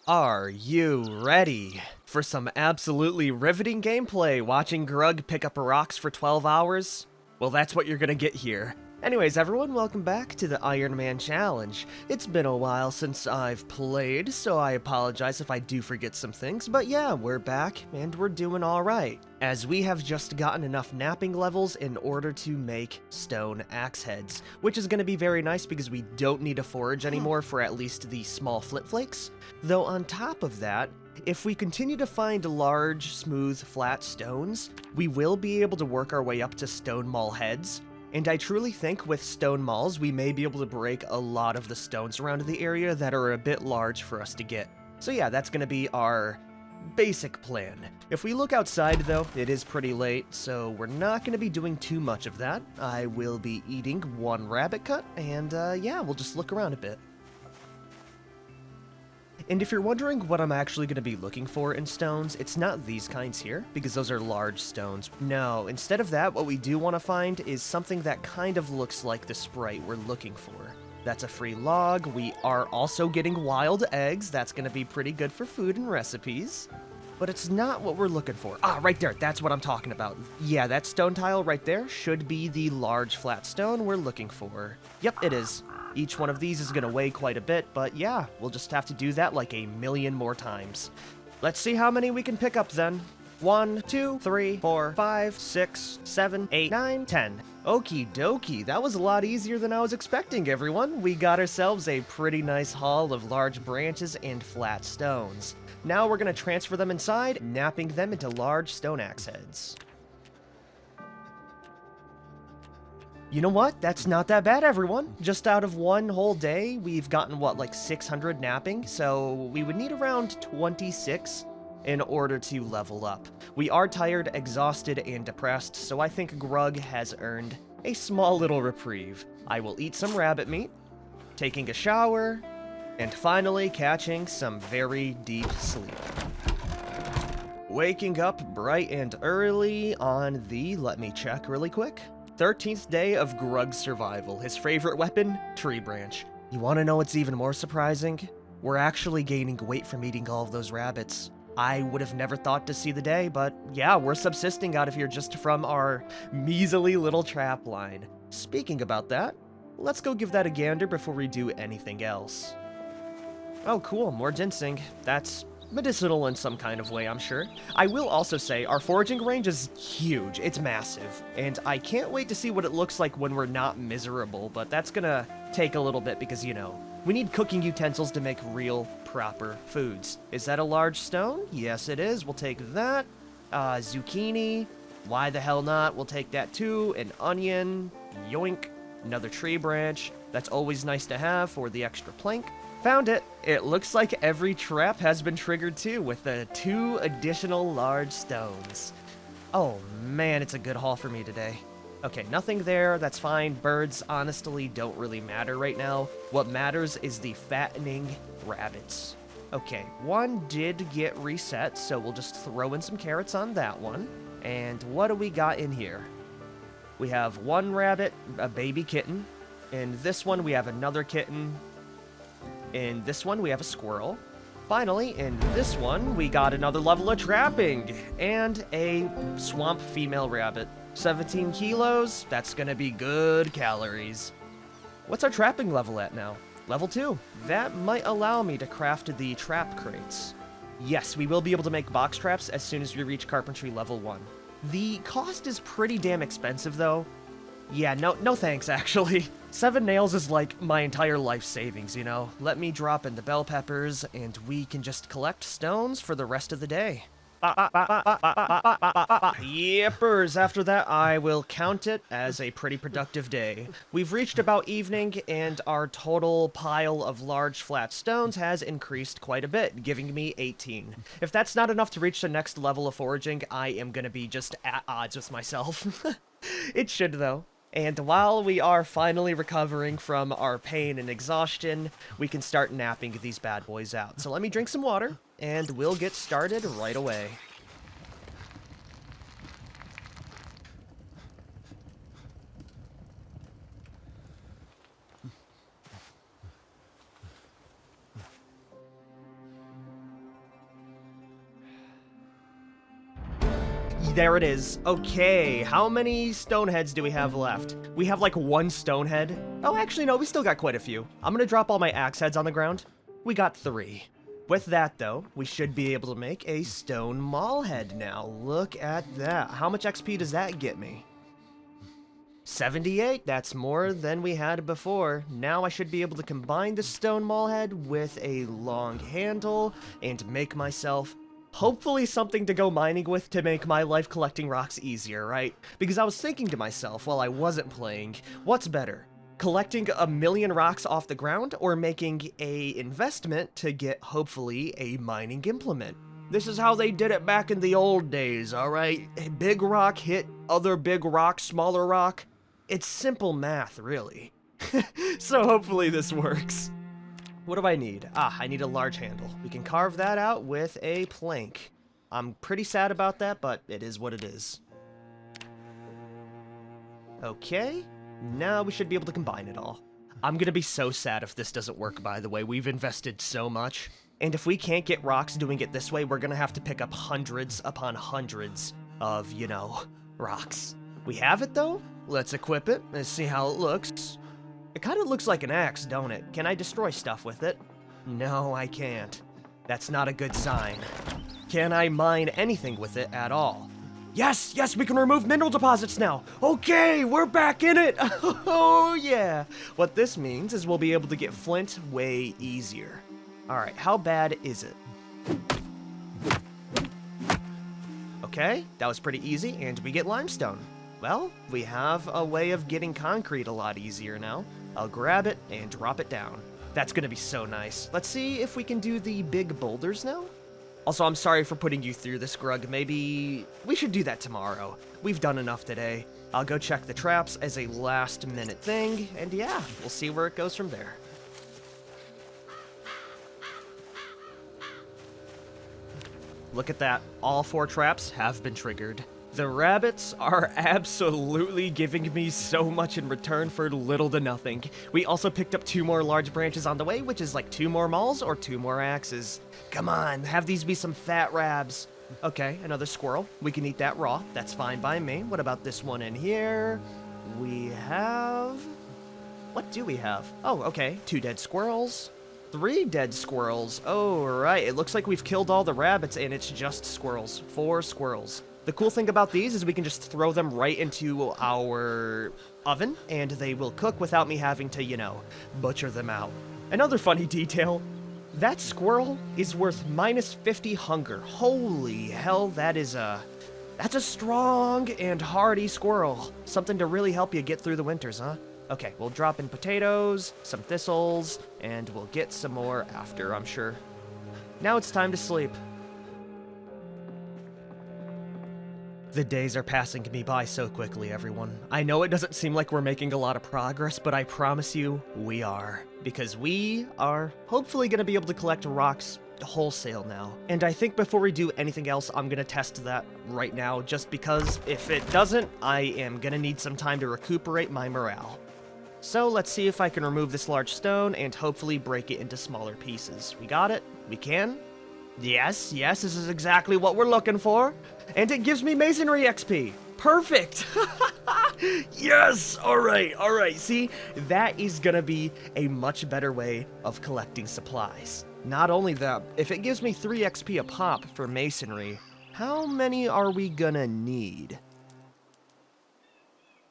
Are you ready for some absolutely riveting gameplay watching Grug pick up rocks for 12 hours? Well, that's what you're gonna get here. Anyways, everyone, welcome back to the Ironman challenge. It's been a while since I've played, so I apologize if I do forget some things, but yeah, we're back, and we're doing alright, as we have just gotten enough napping levels in order to make stone axe heads, which is going to be very nice because we don't need to forage anymore for at least the small flip flakes. Though on top of that, if we continue to find large, smooth, flat stones, we will be able to work our way up to stone maul heads. And I truly think with stone mauls, we may be able to break a lot of the stones around the area that are a bit large for us to get. So yeah, that's going to be our basic plan. If we look outside though, it is pretty late, so we're not going to be doing too much of that. I will be eating one rabbit cut, and yeah, we'll just look around a bit. And if you're wondering what I'm actually going to be looking for in stones, it's not these kinds here, because those are large stones. No, instead of that, what we do want to find is something that kind of looks like the sprite we're looking for. That's a free log. We are also getting wild eggs. That's going to be pretty good for food and recipes. But it's not what we're looking for. Ah, right there. That's what I'm talking about. Yeah, that stone tile right there should be the large flat stone we're looking for. Yep, it is. Each one of these is going to weigh quite a bit, but yeah, we'll just have to do that like a million more times. Let's see how many we can pick up then. 1, 2, 3, 4, 5, 6, 7, 8, 9, 10. Okie dokie, that was a lot easier than I was expecting, everyone. We got ourselves a pretty nice haul of large branches and flat stones. Now we're going to transfer them inside, napping them into large stone axe heads. You know what? That's not that bad, everyone. Just out of one whole day, we've gotten, what, like 600 napping? So we would need around 26 in order to level up. We are tired, exhausted, and depressed, so I think Grug has earned a small little reprieve. I will eat some rabbit meat, taking a shower, and finally catching some very deep sleep. Waking up bright and early on the, let me check really quick, 13th day of Grug's survival. His favorite weapon? Tree branch. You want to know what's even more surprising? We're actually gaining weight from eating all of those rabbits. I would have never thought to see the day, but yeah, we're subsisting out of here just from our measly little trap line. Speaking about that, let's go give that a gander before we do anything else. Oh cool, more ginseng. That's medicinal in some kind of way, I'm sure. I will also say, our foraging range is huge. It's massive. And I can't wait to see what it looks like when we're not miserable, but that's gonna take a little bit because, you know, we need cooking utensils to make real, proper foods. Is that a large stone? Yes, it is. We'll take that. Zucchini. Why the hell not? We'll take that too. An onion. Yoink. Another tree branch. That's always nice to have for the extra plank. Found it! It looks like every trap has been triggered too, with the 2 additional large stones. Oh man, it's a good haul for me today. Okay, nothing there, that's fine. Birds honestly don't really matter right now. What matters is the fattening rabbits. Okay, one did get reset, so we'll just throw in some carrots on that one. And what do we got in here? We have one rabbit, a baby kitten. In this one, we have another kitten. In this one, we have a squirrel. Finally, in this one, we got another level of trapping, and a swamp female rabbit. 17 kilos, that's gonna be good calories. What's our trapping level at now? Level 2. That might allow me to craft the trap crates. Yes, we will be able to make box traps as soon as we reach carpentry level 1. The cost is pretty damn expensive, though. Yeah, no thanks, actually. 7 nails is like my entire life savings, you know? Let me drop in the bell peppers, and we can just collect stones for the rest of the day. Yippers! After that, I will count it as a pretty productive day. We've reached about evening, and our total pile of large flat stones has increased quite a bit, giving me 18. If that's not enough to reach the next level of foraging, I am gonna be just at odds with myself. It should, though. And while we are finally recovering from our pain and exhaustion, we can start napping these bad boys out. So let me drink some water, and we'll get started right away. There it is. Okay, how many stone heads do we have left? We have like 1 stone head. Oh, actually, no, we still got quite a few. I'm gonna drop all my axe heads on the ground. We got 3. With that, though, we should be able to make a stone maul head now. Look at that. How much XP does that get me? 78, that's more than we had before. Now I should be able to combine the stone maul head with a long handle and make myself hopefully something to go mining with to make my life collecting rocks easier, right? Because I was thinking to myself while I wasn't playing, what's better? Collecting 1,000,000 rocks off the ground or making a investment to get hopefully a mining implement? This is how they did it back in the old days, alright? A big rock hit other big rock, smaller rock. It's simple math, really. So hopefully this works. What do I need? I need a large handle. We can carve that out with a plank. I'm pretty sad about that, but it is what it is. Okay, now we should be able to combine it all. I'm gonna be so sad if this doesn't work, by the way. We've invested so much. And if we can't get rocks doing it this way, we're gonna have to pick up hundreds upon hundreds of, you know, rocks. We have it, though. Let's equip it and see how it looks. It kind of looks like an axe, don't it? Can I destroy stuff with it? No, I can't. That's not a good sign. Can I mine anything with it at all? Yes, yes, we can remove mineral deposits now. Okay, we're back in it. Oh, yeah. What this means is we'll be able to get flint way easier. All right, how bad is it? Okay, that was pretty easy, and we get limestone. Well, we have a way of getting concrete a lot easier now. I'll grab it and drop it down. That's gonna be so nice. Let's see if we can do the big boulders now. Also, I'm sorry for putting you through this, Grug. Maybe we should do that tomorrow. We've done enough today. I'll go check the traps as a last-minute thing, and yeah, we'll see where it goes from there. Look at that. All 4 traps have been triggered. The rabbits are absolutely giving me so much in return for little to nothing. We also picked up 2 more large branches on the way, which is like 2 more mauls or 2 more axes. Come on, have these be some fat rabs. Okay, another squirrel. We can eat that raw. That's fine by me. What about this one in here? We have... What do we have? Oh, okay. 2 dead squirrels. 3 dead squirrels. Oh, right. It looks like we've killed all the rabbits and it's just squirrels. 4 squirrels. The cool thing about these is we can just throw them right into our oven, and they will cook without me having to, you know, butcher them out. Another funny detail, that squirrel is worth -50 hunger. Holy hell, that's a strong and hardy squirrel. Something to really help you get through the winters, huh? Okay, we'll drop in potatoes, some thistles, and we'll get some more after, I'm sure. Now it's time to sleep. The days are passing me by so quickly, everyone. I know it doesn't seem like we're making a lot of progress, but I promise you, we are. Because we are hopefully going to be able to collect rocks wholesale now. And I think before we do anything else, I'm going to test that right now, just because if it doesn't, I am going to need some time to recuperate my morale. So let's see if I can remove this large stone and hopefully break it into smaller pieces. We got it? We can? Yes, yes, this is exactly what we're looking for. And it gives me masonry XP. Perfect. Yes, all right. See, that is gonna be a much better way of collecting supplies. Not only that, if it gives me 3 XP a pop for masonry, how many are we gonna need?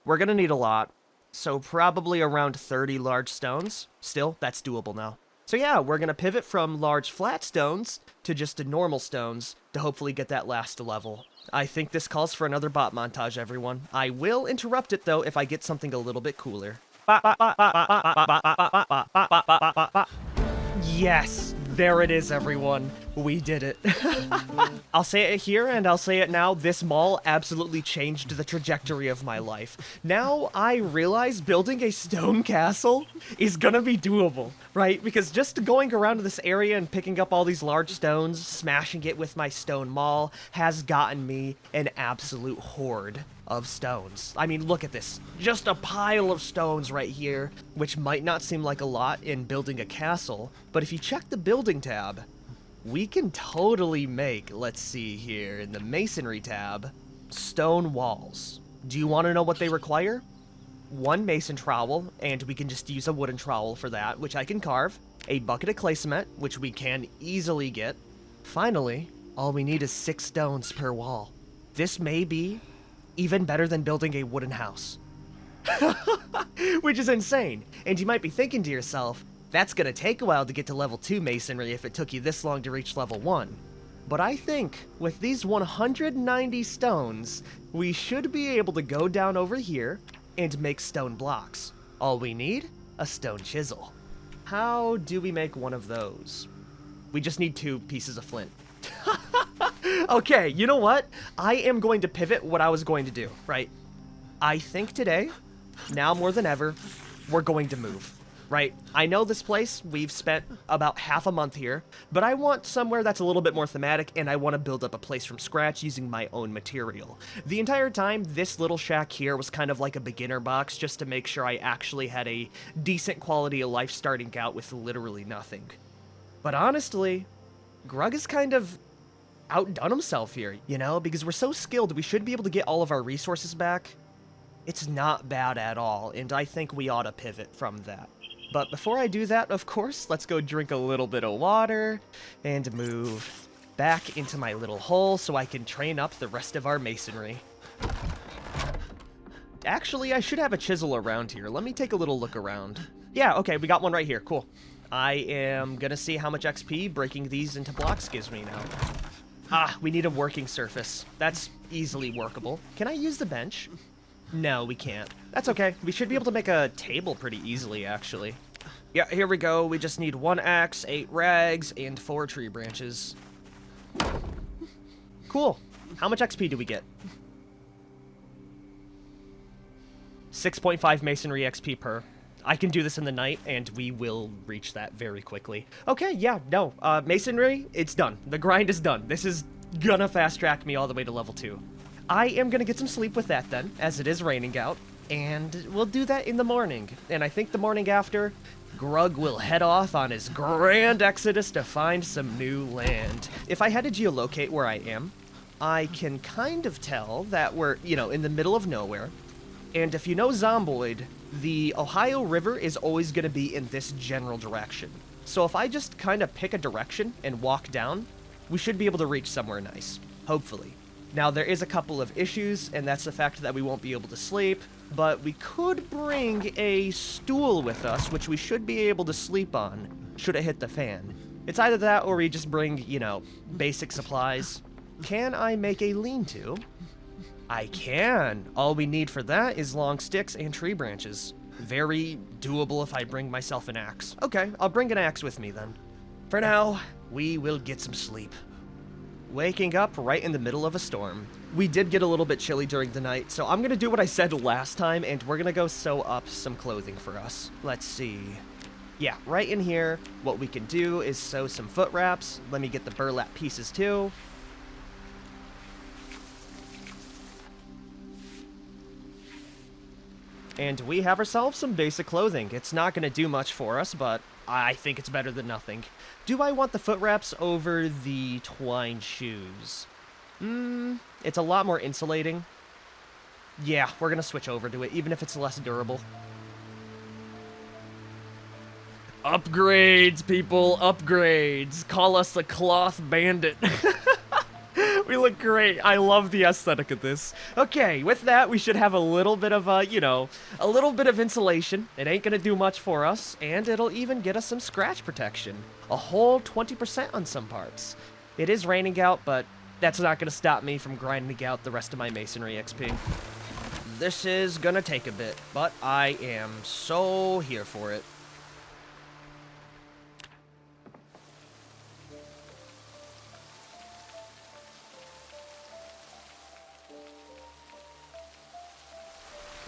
We're gonna need a lot. So probably around 30 large stones. Still, that's doable now. So yeah, we're gonna pivot from large flat stones to just normal stones to hopefully get that last level. I think this calls for another bot montage, everyone. I will interrupt it though if I get something a little bit cooler. Yes, there it is, everyone. We did it. I'll say it here and I'll say it now. This maul absolutely changed the trajectory of my life. Now I realize building a stone castle is gonna be doable, right? Because just going around this area and picking up all these large stones, smashing it with my stone maul, has gotten me an absolute horde of stones. I mean, look at this. Just a pile of stones right here, which might not seem like a lot in building a castle, but if you check the building tab, we can totally make, let's see here, in the masonry tab, stone walls. Do you want to know what they require? One mason trowel, and we can just use a wooden trowel for that, which I can carve. A bucket of clay cement, which we can easily get. Finally, all we need is 6 stones per wall. This may be even better than building a wooden house. Which is insane. And you might be thinking to yourself, that's gonna take a while to get to level 2 masonry if it took you this long to reach level 1. But I think with these 190 stones, we should be able to go down over here and make stone blocks. All we need? A stone chisel. How do we make one of those? We just need 2 pieces of flint. Okay, you know what? I am going to pivot what I was going to do, right? I think today, now more than ever, we're going to move, right? I know this place, we've spent about half a month here, but I want somewhere that's a little bit more thematic, and I want to build up a place from scratch using my own material. The entire time, this little shack here was kind of like a beginner box, just to make sure I actually had a decent quality of life starting out with literally nothing. But honestly, Grug has kind of outdone himself here, you know, because we're so skilled, we should be able to get all of our resources back. It's not bad at all, and I think we ought to pivot from that. But before I do that, of course, let's go drink a little bit of water and move back into my little hole so I can train up the rest of our masonry. Actually, I should have a chisel around here. Let me take a little look around. Yeah, okay, we got one right here. Cool. I am gonna see how much XP breaking these into blocks gives me now. Ah, we need a working surface. That's easily workable. Can I use the bench? No, we can't. That's okay. We should be able to make a table pretty easily, actually. Yeah, here we go. We just need 1 axe, 8 rags, and 4 tree branches. Cool. How much XP do we get? 6.5 masonry XP per. I can do this in the night, and we will reach that very quickly. Okay, yeah, no. Masonry, it's done. The grind is done. This is gonna fast-track me all the way to level 2. I am gonna get some sleep with that then, as it is raining out, and we'll do that in the morning. And I think the morning after, Grug will head off on his grand exodus to find some new land. If I had to geolocate where I am, I can kind of tell that we're, you know, in the middle of nowhere. And if you know Zomboid, the Ohio River is always going to be in this general direction. So if I just kind of pick a direction and walk down, we should be able to reach somewhere nice. Hopefully. Now, there is a couple of issues, and that's the fact that we won't be able to sleep, but we could bring a stool with us, which we should be able to sleep on, should it hit the fan. It's either that or we just bring, you know, basic supplies. Can I make a lean-to? I can. All we need for that is long sticks and tree branches. Very doable if I bring myself an axe. Okay, I'll bring an axe with me then. For now, we will get some sleep. Waking up right in the middle of a storm. We did get a little bit chilly during the night, so I'm gonna do what I said last time, and we're gonna go sew up some clothing for us. Let's see. Yeah, right in here, what we can do is sew some foot wraps. Let me get the burlap pieces too. And we have ourselves some basic clothing. It's not going to do much for us, but I think it's better than nothing. Do I want the foot wraps over the twine shoes? It's a lot more insulating. Yeah, we're going to switch over to it, even if it's less durable. Upgrades, people, upgrades. Call us the cloth bandit. We look great. I love the aesthetic of this. Okay, with that, we should have a little bit of, you know, a little bit of insulation. It ain't gonna do much for us, and it'll even get us some scratch protection. A whole 20% on some parts. It is raining out, but that's not gonna stop me from grinding out the rest of my masonry XP. This is gonna take a bit, but I am so here for it.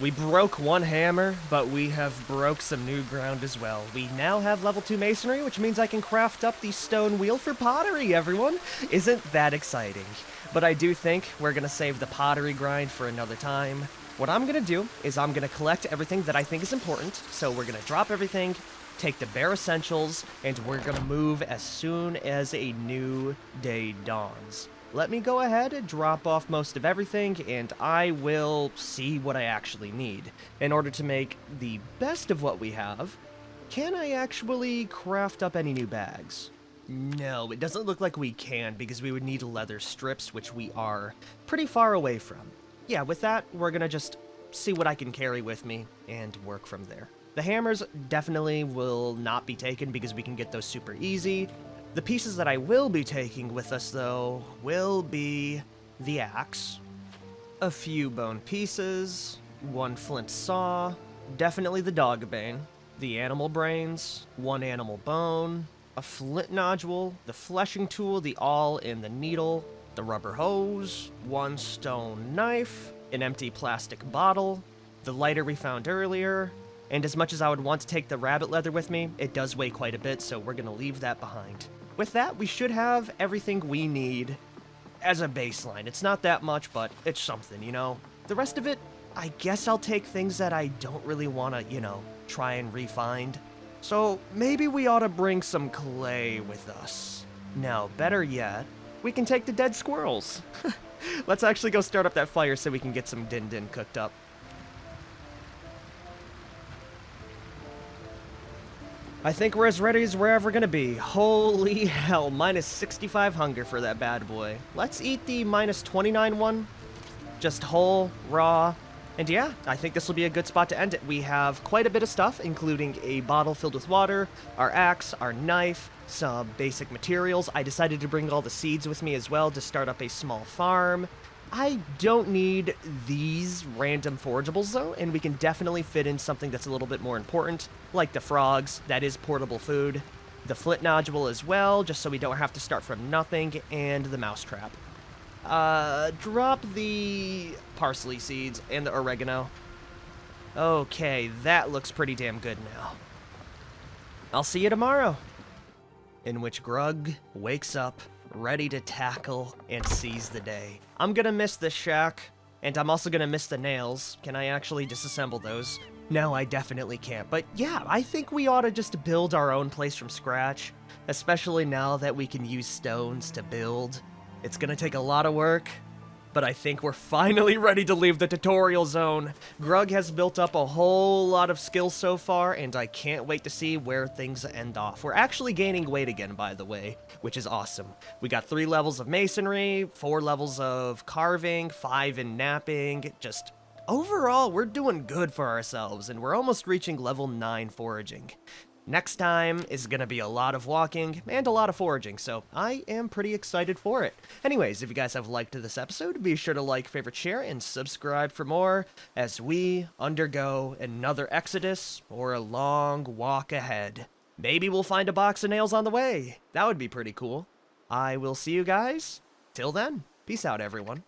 We broke one hammer, but we have broke some new ground as well. We now have level 2 masonry, which means I can craft up the stone wheel for pottery, everyone! Isn't that exciting? But I do think we're gonna save the pottery grind for another time. What I'm gonna do is I'm gonna collect everything that I think is important, so we're gonna drop everything, take the bare essentials, and we're gonna move as soon as a new day dawns. let me go ahead and drop off most of everything, and I will see what I actually need. In order to make the best of what we have, can I actually craft up any new bags? No, it doesn't look like we can, because we would need leather strips, which we are pretty far away from. Yeah, with that, we're gonna just see what I can carry with me and work from there. The hammers definitely will not be taken because we can get those super easy. The pieces that I will be taking with us, though, will be the axe, a few bone pieces, one flint saw, definitely the dog bane, the animal brains, one animal bone, a flint nodule, the fleshing tool, the awl, and the needle, the rubber hose, one stone knife, an empty plastic bottle, the lighter we found earlier, and as much as I would want to take the rabbit leather with me, it does weigh quite a bit, so we're gonna leave that behind. With that, we should have everything we need as a baseline. It's not that much, but it's something, you know? The rest of it, I guess I'll take things that I don't really want to, try and refine. So maybe we ought to bring some clay with us. Now, better yet, we can take the dead squirrels. Let's actually go start up that fire so we can get some din-din cooked up. I think we're as ready as we're ever gonna be. Holy hell, minus 65 hunger for that bad boy. Let's eat the minus 29 one. Just whole, raw, and yeah, I think this will be a good spot to end it. We have quite a bit of stuff, including a bottle filled with water, our axe, our knife, some basic materials. I decided to bring all the seeds with me as well to start up a small farm. I don't need these random forageables though, and we can definitely fit in something that's a little bit more important, like the frogs, that is portable food, the flint nodule as well, just so we don't have to start from nothing, and the mousetrap. Drop the parsley seeds and the oregano. Okay, that looks pretty damn good now. I'll see you tomorrow, in which Grug wakes up ready to tackle and seize the day. I'm gonna miss this shack, and I'm also gonna miss the nails. Can I actually disassemble those? No, I definitely can't. But yeah, I think we ought to just build our own place from scratch, especially now that we can use stones to build. It's gonna take a lot of work, but I think we're finally ready to leave the tutorial zone. Grug has built up a whole lot of skills so far, and I can't wait to see where things end off. We're actually gaining weight again, by the way, which is awesome. We got 3 levels of masonry, 4 levels of carving, 5 in napping. Just overall, we're doing good for ourselves, and we're almost reaching level 9 foraging. Next time is going to be a lot of walking and a lot of foraging, so I am pretty excited for it. Anyways, if you guys have liked this episode, be sure to like, favorite, share, and subscribe for more as we undergo another exodus or a long walk ahead. Maybe we'll find a box of nails on the way. That would be pretty cool. I will see you guys. Till then, peace out, everyone.